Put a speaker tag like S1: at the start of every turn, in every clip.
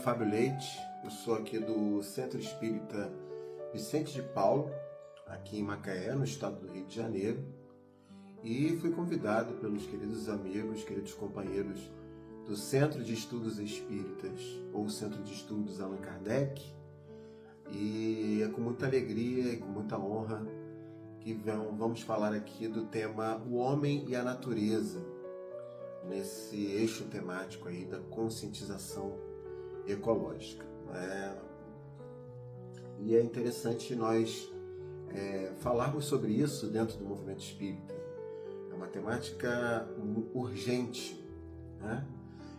S1: Fábio Leite, eu sou aqui do Centro Espírita Vicente de Paulo, aqui em Macaé, no estado do Rio de Janeiro, e fui convidado pelos queridos amigos, queridos companheiros do Centro de Estudos Espíritas, ou Centro de Estudos Allan Kardec, e é com muita alegria e com muita honra que vamos falar aqui do tema O Homem e a Natureza, nesse eixo temático aí da conscientização ecológica. E é interessante nós falarmos sobre isso dentro do movimento espírita. É uma temática urgente, né?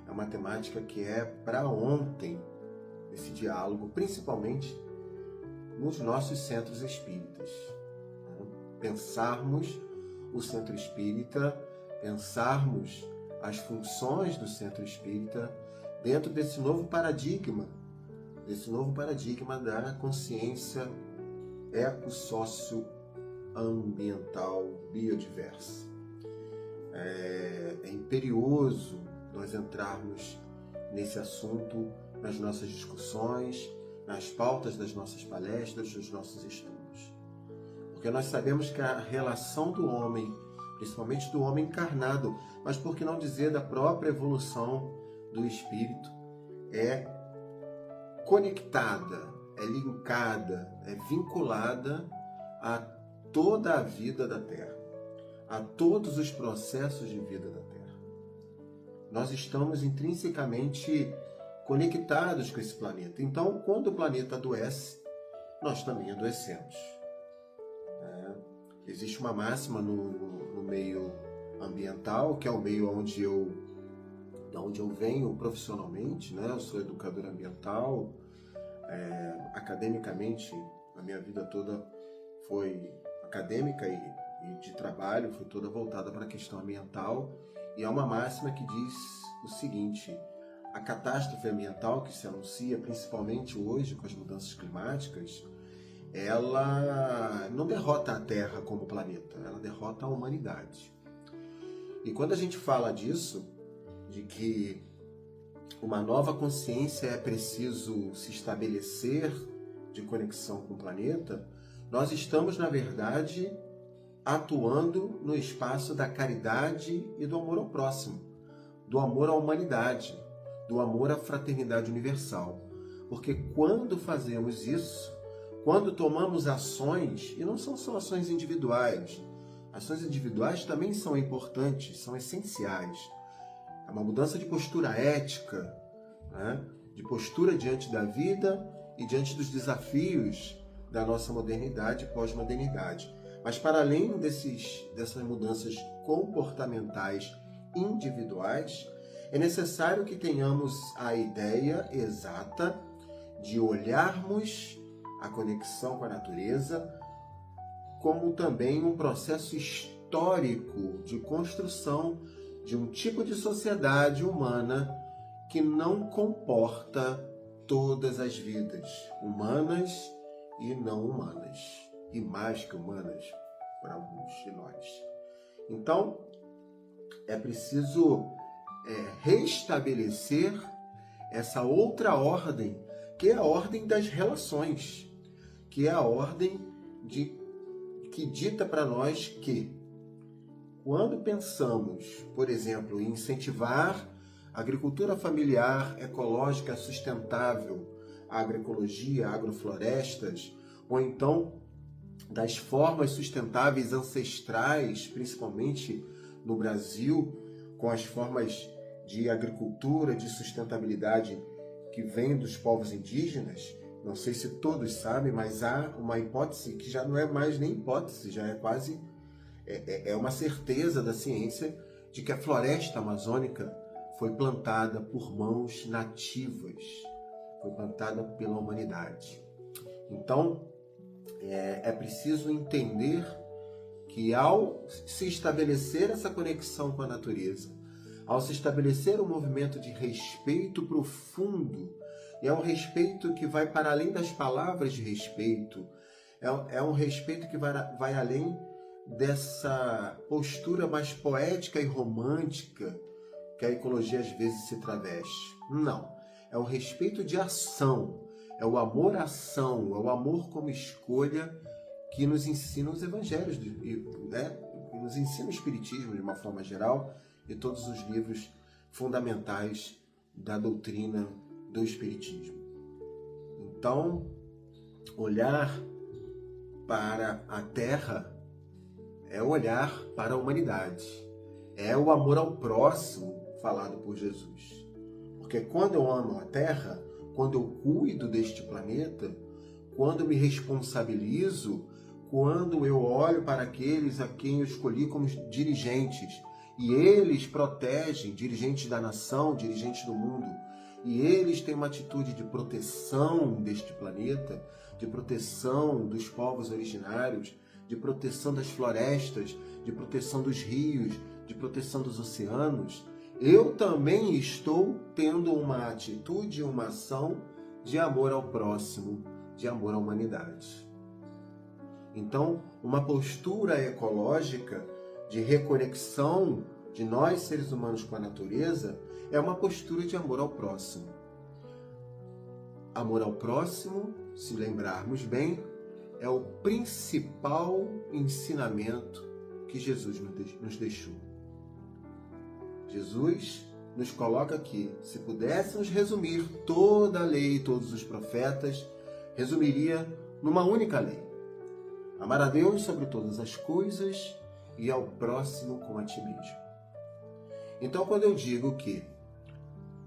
S1: É uma temática que é para ontem, esse diálogo, principalmente nos nossos centros espíritas. Pensarmos o centro espírita, pensarmos as funções do centro espírita dentro desse novo paradigma da consciência eco-socio-ambiental biodiversa. É imperioso nós entrarmos nesse assunto nas nossas discussões, nas pautas das nossas palestras, dos nossos estudos. Porque nós sabemos que a relação do homem, principalmente do homem encarnado, mas por que não dizer da própria evolução do espírito, é conectada, é linkada, é vinculada a toda a vida da Terra, a todos os processos de vida da Terra. Nós estamos intrinsecamente conectados com esse planeta. Então, quando o planeta adoece, nós também adoecemos. Existe uma máxima no meio ambiental, que é o meio onde eu venho profissionalmente, né? Eu sou educador ambiental, academicamente, a minha vida toda foi acadêmica e de trabalho, foi toda voltada para a questão ambiental, e há uma máxima que diz o seguinte: a catástrofe ambiental que se anuncia, principalmente hoje com as mudanças climáticas, ela não derrota a Terra como planeta, ela derrota a humanidade. E quando a gente fala disso, de que uma nova consciência é preciso se estabelecer de conexão com o planeta, nós estamos, na verdade, atuando no espaço da caridade e do amor ao próximo, do amor à humanidade, do amor à fraternidade universal. Porque quando fazemos isso, quando tomamos ações, e não são só ações individuais também são importantes, são essenciais. É uma mudança de postura ética, né? De postura diante da vida e diante dos desafios da nossa modernidade e pós-modernidade. Mas para além dessas mudanças comportamentais individuais, é necessário que tenhamos a ideia exata de olharmos a conexão com a natureza como também um processo histórico de construção de um tipo de sociedade humana que não comporta todas as vidas, humanas e não humanas, e mais que humanas para alguns de nós. Então, é preciso restabelecer essa outra ordem, que é a ordem das relações, que é a ordem que dita para nós que, quando pensamos, por exemplo, em incentivar a agricultura familiar, ecológica, sustentável, a agroecologia, agroflorestas, ou então das formas sustentáveis ancestrais, principalmente no Brasil, com as formas de agricultura, de sustentabilidade que vêm dos povos indígenas, não sei se todos sabem, mas há uma hipótese que já não é mais nem hipótese, já é quase uma certeza da ciência de que a floresta amazônica foi plantada por mãos nativas, foi plantada pela humanidade. Então, é preciso entender que ao se estabelecer essa conexão com a natureza, ao se estabelecer um movimento de respeito profundo, e é um respeito que vai para além das palavras de respeito, é um respeito que vai além dessa postura mais poética e romântica que a ecologia às vezes se traveste. Não. é o respeito de ação, é o amor à ação, é o amor como escolha que nos ensina os evangelhos, né? Que nos ensina o Espiritismo de uma forma geral e todos os livros fundamentais da doutrina do Espiritismo. Então, olhar para a Terra é olhar para a humanidade, é o amor ao próximo falado por Jesus. Porque quando eu amo a Terra, quando eu cuido deste planeta, quando eu me responsabilizo, quando eu olho para aqueles a quem eu escolhi como dirigentes, e eles protegem, dirigentes da nação, dirigentes do mundo, e eles têm uma atitude de proteção deste planeta, de proteção dos povos originários, de proteção das florestas, de proteção dos rios, de proteção dos oceanos, eu também estou tendo uma atitude, uma ação de amor ao próximo, de amor à humanidade. Então, uma postura ecológica de reconexão de nós, seres humanos, com a natureza, é uma postura de amor ao próximo. Amor ao próximo, se lembrarmos bem, é o principal ensinamento que Jesus nos deixou. Jesus nos coloca aqui, se pudéssemos resumir toda a lei e todos os profetas, resumiria numa única lei: amar a Deus sobre todas as coisas e ao próximo como a ti mesmo. Então, quando eu digo que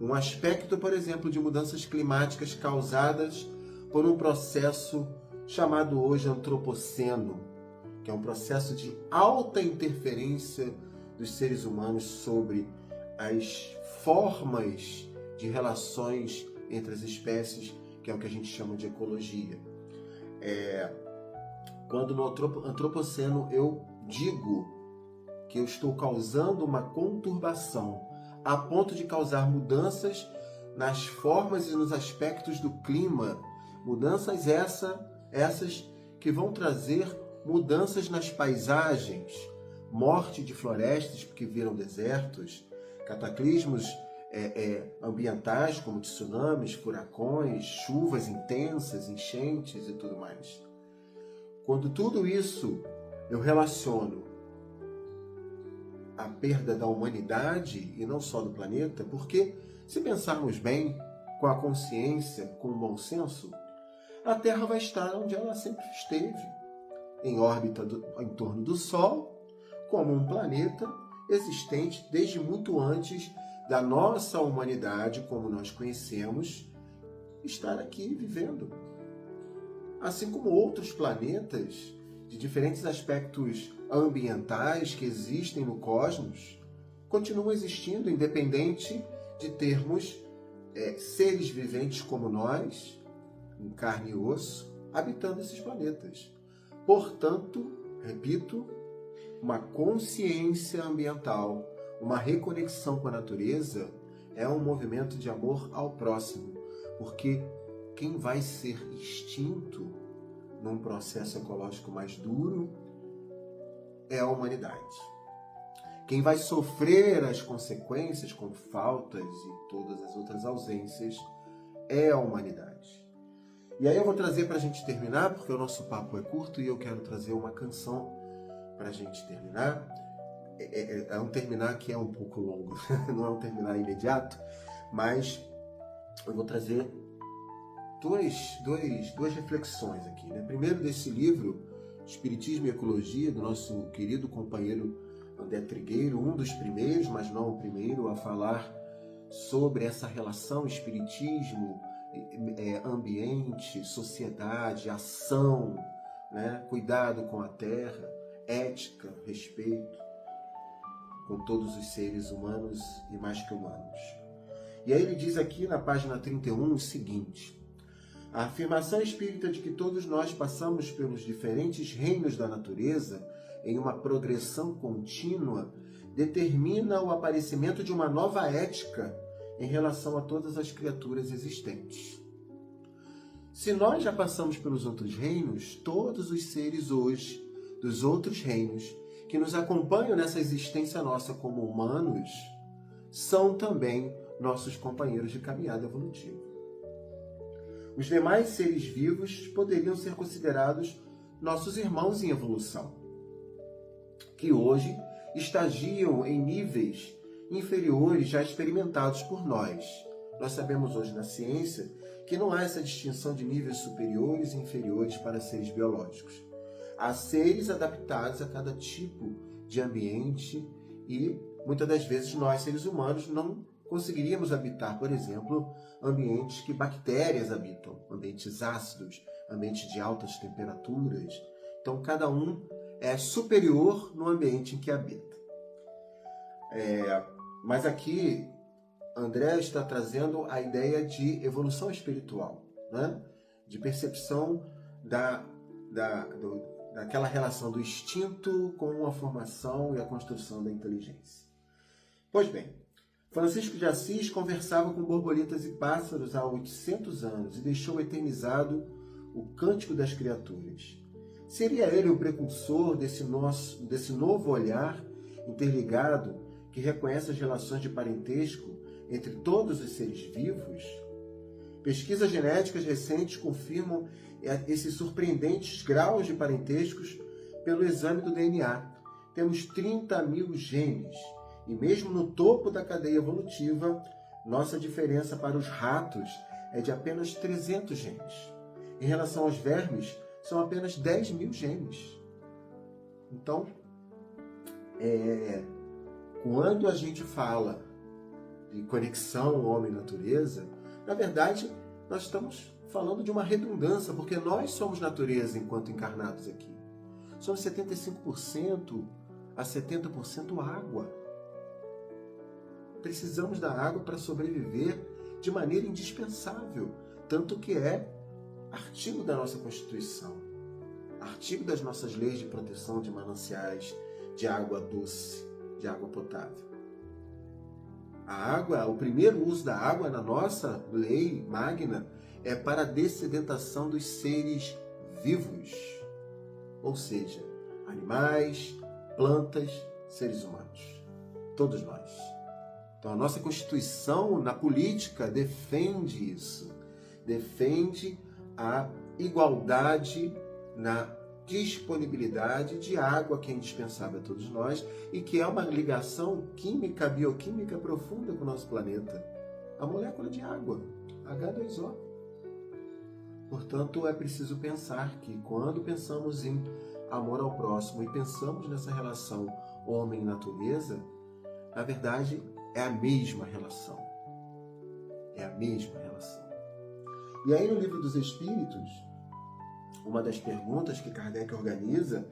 S1: um aspecto, por exemplo, de mudanças climáticas causadas por um processo chamado hoje antropoceno, que é um processo de alta interferência dos seres humanos sobre as formas de relações entre as espécies, que é o que a gente chama de ecologia. Quando no antropoceno eu digo que eu estou causando uma conturbação a ponto de causar mudanças nas formas e nos aspectos do clima, mudanças essas que vão trazer mudanças nas paisagens, morte de florestas que viram desertos, cataclismos ambientais como tsunamis, furacões, chuvas intensas, enchentes e tudo mais. Quando tudo isso eu relaciono a perda da humanidade e não só do planeta, porque se pensarmos bem, com a consciência, com o bom senso, a Terra vai estar onde ela sempre esteve, em órbita em torno do Sol, como um planeta existente desde muito antes da nossa humanidade, como nós conhecemos, estar aqui vivendo. Assim como outros planetas de diferentes aspectos ambientais que existem no cosmos, continuam existindo, independente de termos seres viventes como nós, em carne e osso, habitando esses planetas. Portanto, repito, uma consciência ambiental, uma reconexão com a natureza é um movimento de amor ao próximo, porque quem vai ser extinto num processo ecológico mais duro é a humanidade. Quem vai sofrer as consequências com faltas e todas as outras ausências é a humanidade. E aí eu vou trazer para a gente terminar, porque o nosso papo é curto e eu quero trazer uma canção para a gente terminar. É um terminar que é um pouco longo, não é um terminar imediato, mas eu vou trazer duas reflexões aqui, né? Primeiro, desse livro, Espiritismo e Ecologia, do nosso querido companheiro André Trigueiro, um dos primeiros, mas não o primeiro, a falar sobre essa relação espiritismo, ambiente, sociedade, ação, né? Cuidado com a terra, ética, respeito com todos os seres humanos e mais que humanos. E aí ele diz aqui na página 31 o seguinte: a afirmação espírita de que todos nós passamos pelos diferentes reinos da natureza em uma progressão contínua determina o aparecimento de uma nova ética em relação a todas as criaturas existentes. Se nós já passamos pelos outros reinos, todos os seres hoje dos outros reinos que nos acompanham nessa existência nossa como humanos são também nossos companheiros de caminhada evolutiva. Os demais seres vivos poderiam ser considerados nossos irmãos em evolução, que hoje estagiam em níveis inferiores já experimentados por nós. Nós sabemos hoje na ciência que não há essa distinção de níveis superiores e inferiores para seres biológicos. Há seres adaptados a cada tipo de ambiente e, muitas das vezes, nós, seres humanos, não conseguiríamos habitar, por exemplo, ambientes que bactérias habitam, ambientes ácidos, ambientes de altas temperaturas. Então, cada um é superior no ambiente em que habita. Mas aqui, André está trazendo a ideia de evolução espiritual, né? De percepção daquela relação do instinto com a formação e a construção da inteligência. Pois bem, Francisco de Assis conversava com borboletas e pássaros há 800 anos e deixou eternizado o Cântico das Criaturas. Seria ele o precursor desse novo olhar interligado que reconhece as relações de parentesco entre todos os seres vivos? Pesquisas genéticas recentes confirmam esses surpreendentes graus de parentescos pelo exame do DNA. Temos 30.000 genes e mesmo no topo da cadeia evolutiva, nossa diferença para os ratos é de apenas 300 genes. Em relação aos vermes, são apenas 10.000 genes. Então, quando a gente fala de conexão homem-natureza, na verdade, nós estamos falando de uma redundância, porque nós somos natureza enquanto encarnados aqui. Somos 75% a 70% água. Precisamos da água para sobreviver de maneira indispensável, tanto que é artigo da nossa Constituição, artigo das nossas leis de proteção de mananciais de água doce, de água potável. A água, o primeiro uso da água na nossa lei magna é para a dessedentação dos seres vivos, ou seja, animais, plantas, seres humanos, todos nós. Então a nossa Constituição na política defende isso, defende a igualdade na disponibilidade de água que é indispensável a todos nós e que é uma ligação química, bioquímica profunda com o nosso planeta. A molécula de água, H2O. Portanto, é preciso pensar que quando pensamos em amor ao próximo e pensamos nessa relação homem-natureza, na verdade é a mesma relação. É a mesma relação. E aí no Livro dos Espíritos, uma das perguntas que Kardec organiza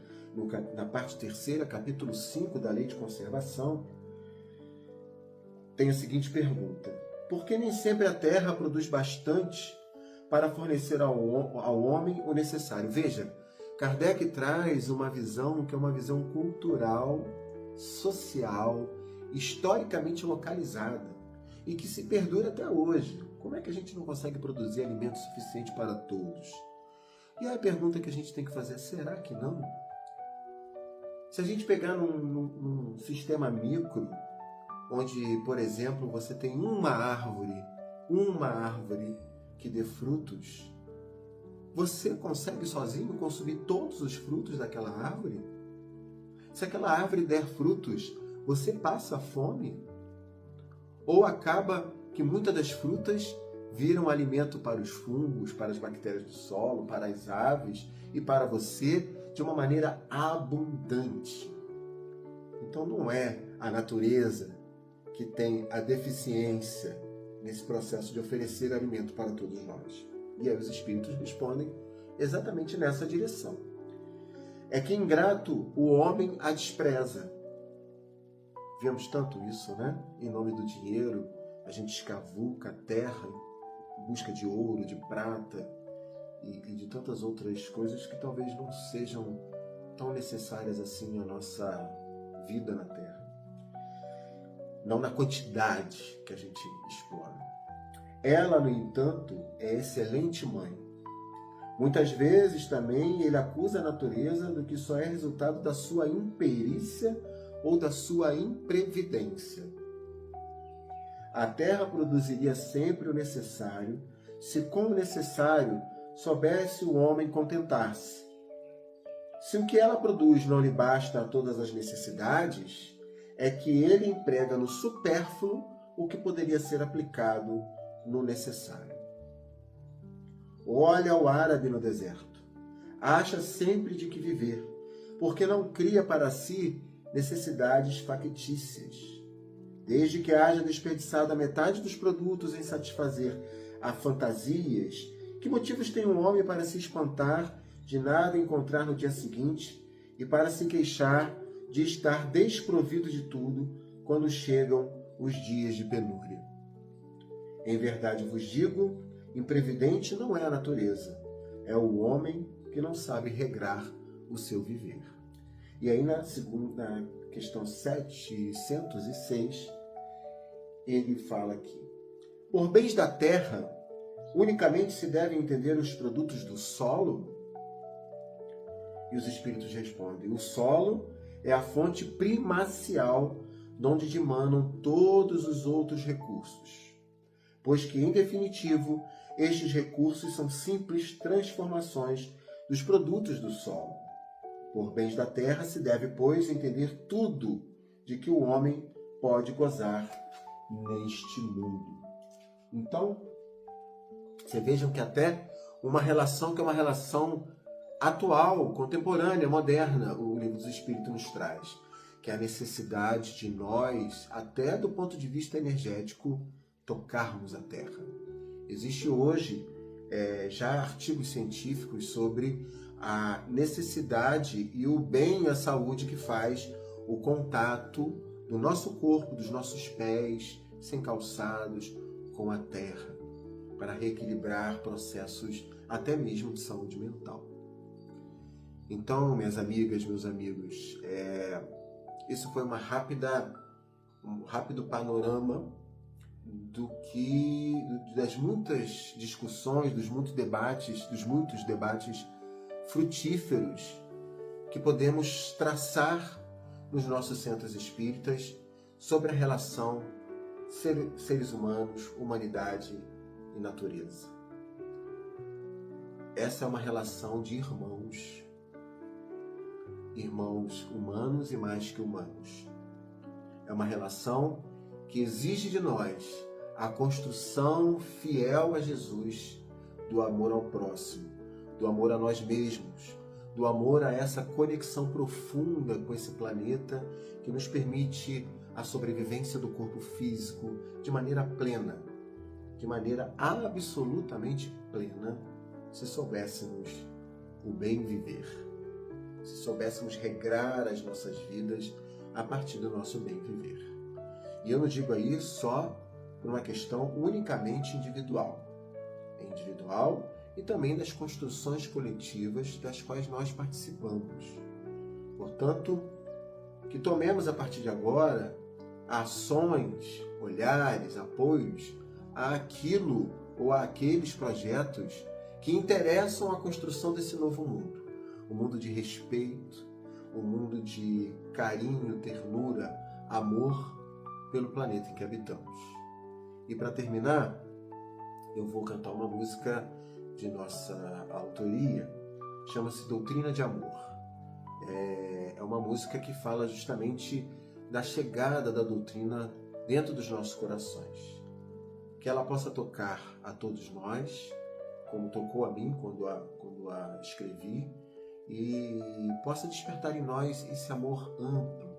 S1: na parte 3ª, capítulo 5 da Lei de Conservação, tem a seguinte pergunta: por que nem sempre a Terra produz bastante para fornecer ao homem o necessário? Veja, Kardec traz uma visão que é uma visão cultural, social, historicamente localizada e que se perdura até hoje. Como é que a gente não consegue produzir alimento suficiente para todos? E aí a pergunta que a gente tem que fazer é: será que não? Se a gente pegar num sistema micro, onde, por exemplo, você tem uma árvore que dê frutos, você consegue sozinho consumir todos os frutos daquela árvore? Se aquela árvore der frutos, você passa fome? Ou acaba que muitas das frutas viram alimento para os fungos, para as bactérias do solo, para as aves e para você de uma maneira abundante? Então não é a natureza que tem a deficiência nesse processo de oferecer alimento para todos nós. E aí os espíritos respondem exatamente nessa direção. É que ingrato o homem a despreza. Vemos tanto isso, né? Em nome do dinheiro, a gente escavuca a terra em busca de ouro, de prata e de tantas outras coisas que talvez não sejam tão necessárias assim à nossa vida na Terra. Não na quantidade que a gente explora. Ela, no entanto, é excelente mãe. Muitas vezes também ele acusa a natureza do que só é resultado da sua imperícia ou da sua imprevidência. A terra produziria sempre o necessário, se com o necessário soubesse o homem contentar-se. Se o que ela produz não lhe basta a todas as necessidades, é que ele emprega no supérfluo o que poderia ser aplicado no necessário. Olha o árabe no deserto. Acha sempre de que viver, porque não cria para si necessidades factícias. Desde que haja desperdiçado a metade dos produtos em satisfazer a fantasias, que motivos tem um homem para se espantar de nada encontrar no dia seguinte e para se queixar de estar desprovido de tudo quando chegam os dias de penúria? Em verdade vos digo, imprevidente não é a natureza, é o homem que não sabe regrar o seu viver. E aí na questão 706, ele fala aqui: por bens da terra, unicamente se devem entender os produtos do solo? E os espíritos respondem: o solo é a fonte primacial de onde dimanam todos os outros recursos, pois que, em definitivo, estes recursos são simples transformações dos produtos do solo. Por bens da terra se deve, pois, entender tudo de que o homem pode gozar neste mundo. Então, vocês vejam que até uma relação que é uma relação atual, contemporânea, moderna, o Livro dos Espíritos nos traz, que é a necessidade de nós, até do ponto de vista energético, tocarmos a Terra. Existe hoje já artigos científicos sobre a necessidade e o bem e a saúde que faz o contato do nosso corpo, dos nossos pés, sem calçados, com a terra, para reequilibrar processos até mesmo de saúde mental. Então, minhas amigas, meus amigos, isso foi um rápido panorama das muitas discussões, dos muitos debates frutíferos que podemos traçar nos nossos centros espíritas sobre a relação seres humanos, humanidade e natureza. Essa é uma relação de irmãos humanos e mais que humanos. É uma relação que exige de nós a construção fiel a Jesus do amor ao próximo, do amor a nós mesmos, do amor a essa conexão profunda com esse planeta que nos permite a sobrevivência do corpo físico de maneira plena, de maneira absolutamente plena, se soubéssemos o bem viver, se soubéssemos regrar as nossas vidas a partir do nosso bem viver. E eu não digo aí só por uma questão unicamente individual. É individual e também das construções coletivas das quais nós participamos. Portanto, que tomemos a partir de agora ações, olhares, apoios àquilo ou àqueles projetos que interessam a construção desse novo mundo. Um mundo de respeito, um mundo de carinho, ternura, amor pelo planeta em que habitamos. E para terminar, eu vou cantar uma música de nossa autoria, chama-se Doutrina de Amor. É uma música que fala justamente da chegada da doutrina dentro dos nossos corações. Que ela possa tocar a todos nós, como tocou a mim quando a escrevi, e possa despertar em nós esse amor amplo,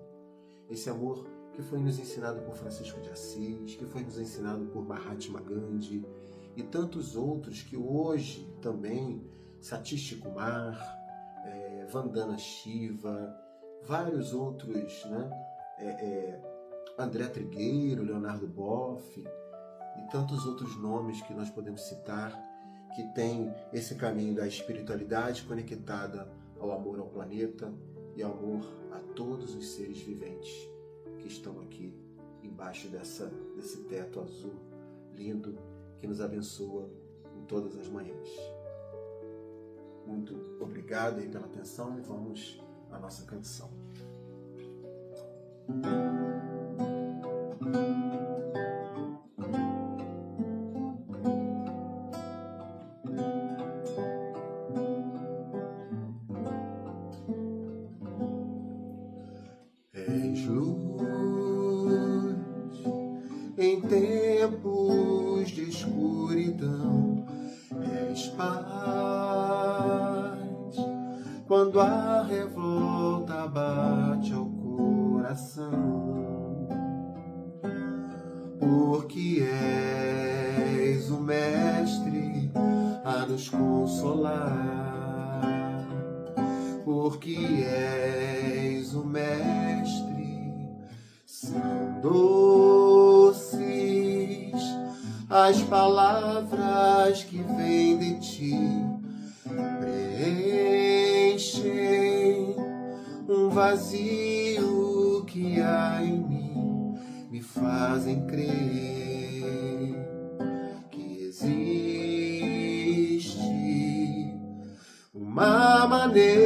S1: esse amor que foi nos ensinado por Francisco de Assis, que foi nos ensinado por Mahatma Gandhi e tantos outros que hoje também, Satish Kumar, Vandana Shiva, vários outros, André Trigueiro, Leonardo Boff e tantos outros nomes que nós podemos citar, que tem esse caminho da espiritualidade conectada ao amor ao planeta e ao amor a todos os seres viventes que estão aqui embaixo desse teto azul lindo que nos abençoa em todas as manhãs. Muito obrigado aí pela atenção e vamos à nossa canção. És luz em tempos de escuridão, és paz quando a revolta bate ao coração, porque és o mestre a nos consolar, porque és o mestre. São doces as palavras que vêm de ti, preenchem um vazio que há em mim, me fazem crer que existe uma maneira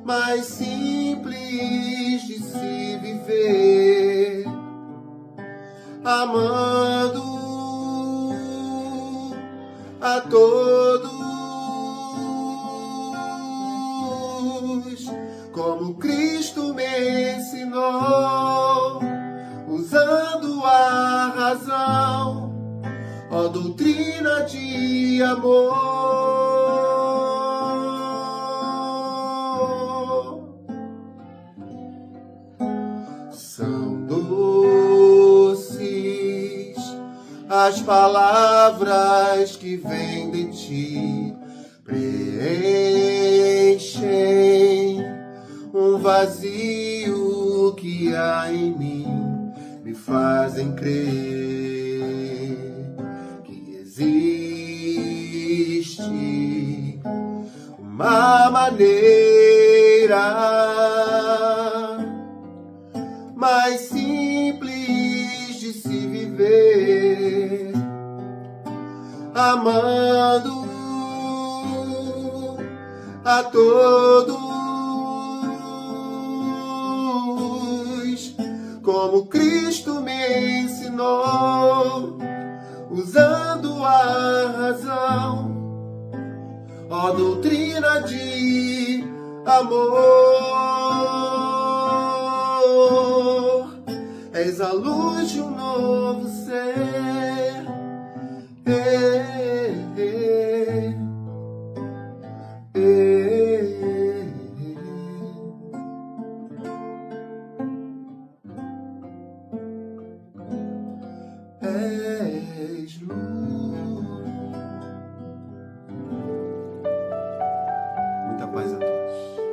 S1: mais simples de se viver, amando a todos como Cristo me ensinou, usando a razão, ó doutrina de amor. São doces as palavras que vêm de ti, preenchem um vazio que há em mim, me fazem crer que existe uma maneira mais simples de se viver, amando a todos como Cristo me ensinou, usando a razão, ó doutrina de amor. És a luz de um novo ser. És luz. Muita paz a todos.